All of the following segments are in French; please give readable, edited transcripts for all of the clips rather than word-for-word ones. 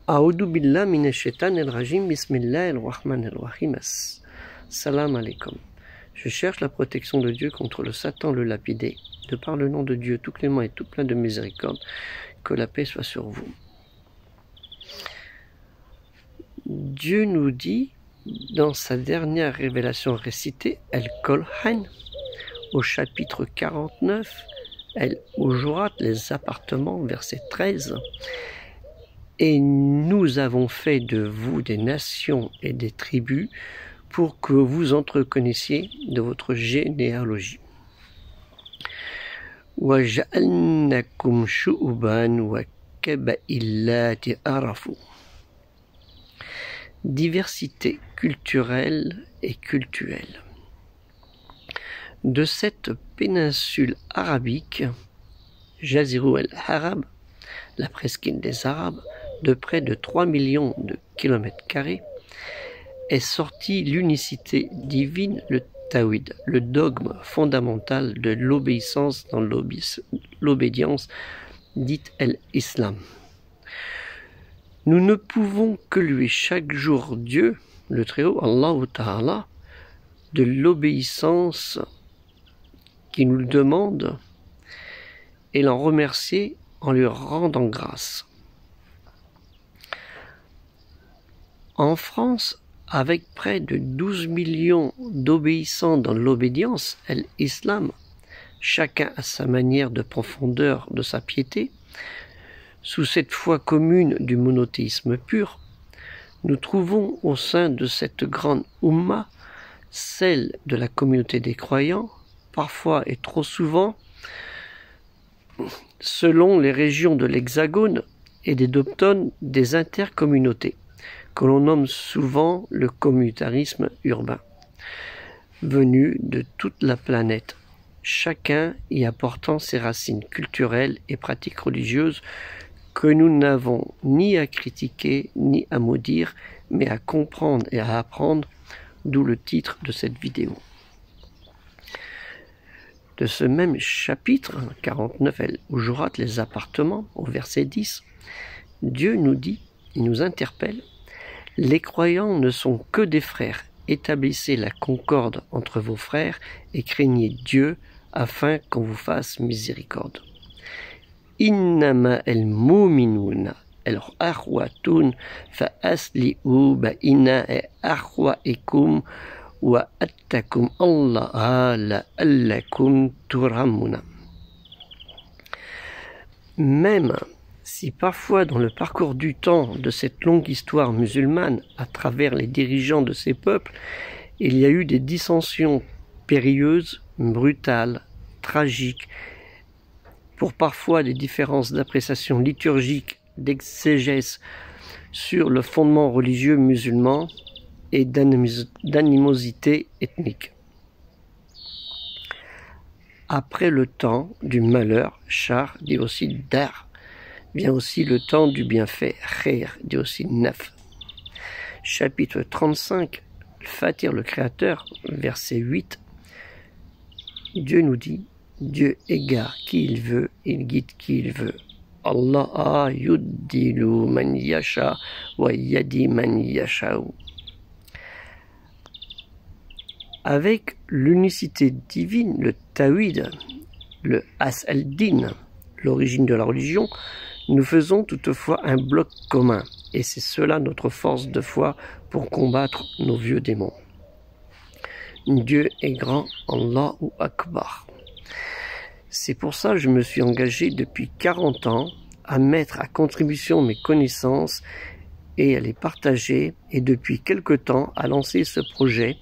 A'udhu billah minash shaitanir rajim, bismillahir rahmanir rahim. Salam alaikum. Je cherche la protection de Dieu contre le Satan le lapidé, de par le nom de Dieu tout clément et tout plein de miséricorde, que la paix soit sur vous. Dieu nous dit dans sa dernière révélation récitée, El-Kolhan, au chapitre 49, El-Ujurat, les appartements, verset 13, et nous avons fait de vous des nations et des tribus pour que vous entreconnaissiez de votre généalogie. وَجَعَلْنَاكُمْ شُعُبًا وَقَبَائِلَ لِتَعَارَفُوا. Diversité culturelle et cultuelle. De cette péninsule arabique, Jazirou el-Arab, la presqu'île des Arabes, de près de 3 millions de kilomètres carrés, est sortie l'unicité divine, le Tawhid, le dogme fondamental de l'obéissance dans l'obédience dite l'Islam. Nous ne pouvons que louer chaque jour Dieu, le Très-Haut, Allah Ta'ala, de l'obéissance qu'il nous demande et l'en remercier en lui rendant grâce. En France, avec près de 12 millions d'obéissants dans l'obédience, l'Islam, chacun à sa manière de profondeur de sa piété, sous cette foi commune du monothéisme pur, nous trouvons au sein de cette grande Ummah, celle de la communauté des croyants, parfois et trop souvent, selon les régions de l'Hexagone et des doptones, des intercommunautés, que l'on nomme souvent le communautarisme urbain, venu de toute la planète, chacun y apportant ses racines culturelles et pratiques religieuses que nous n'avons ni à critiquer ni à maudire, mais à comprendre et à apprendre, d'où le titre de cette vidéo. De ce même chapitre 49, El-Ujurat, les appartements, au verset 10, Dieu nous dit, il nous interpelle: les croyants ne sont que des frères, établissez la concorde entre vos frères et craignez Dieu afin qu'on vous fasse miséricorde. Innama el-mu'minuna el-akhwatun fa asli'u ba'ina akhwaikum wa attakum Allah la'allakum turhamuna. Même si parfois dans le parcours du temps de cette longue histoire musulmane, à travers les dirigeants de ces peuples, il y a eu des dissensions périlleuses, brutales, tragiques, pour parfois des différences d'appréciation liturgique, d'exégèse sur le fondement religieux musulman et d'animosité ethnique. Après le temps du malheur, char dit aussi dar, vient aussi le temps du bienfait, khair, dit aussi naf. Chapitre 35, Fatir le Créateur, verset 8, Dieu nous dit: Dieu égare qui il veut, il guide qui il veut. Allah yuddilu man yasha wa yadi man yasha'u. Avec l'unicité divine, le Tawhid, le As-al-Din, l'origine de la religion, nous faisons toutefois un bloc commun, et c'est cela notre force de foi pour combattre nos vieux démons. Dieu est grand, Allahu Akbar. C'est pour ça que je me suis engagé depuis 40 ans à mettre à contribution mes connaissances et à les partager, et depuis quelque temps à lancer ce projet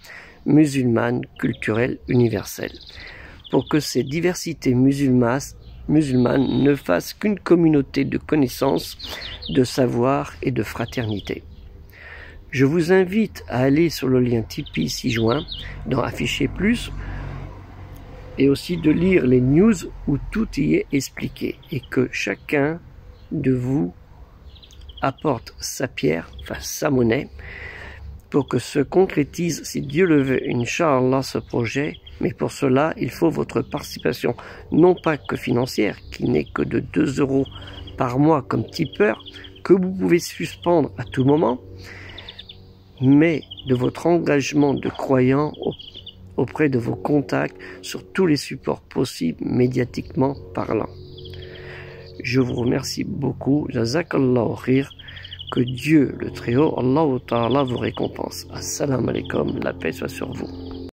musulmane culturel universel, pour que ces diversités musulmanes ne fassent qu'une communauté de connaissances, de savoir et de fraternité. Je vous invite à aller sur le lien Tipeee ci-joint, dans Afficher Plus, et aussi de lire les news où tout y est expliqué, et que chacun de vous apporte sa pierre, enfin sa monnaie, pour que se concrétise, si Dieu le veut, Inch'Allah, ce projet. Mais pour cela, il faut votre participation, non pas que financière, qui n'est que de 2 € par mois comme tipeur, que vous pouvez suspendre à tout moment, mais de votre engagement de croyant auprès de vos contacts sur tous les supports possibles médiatiquement parlant. Je vous remercie beaucoup. Jazakallahu khair. Que Dieu, le Très-Haut, Allah Ta'ala, vous récompense. Assalamu alaikum, la paix soit sur vous.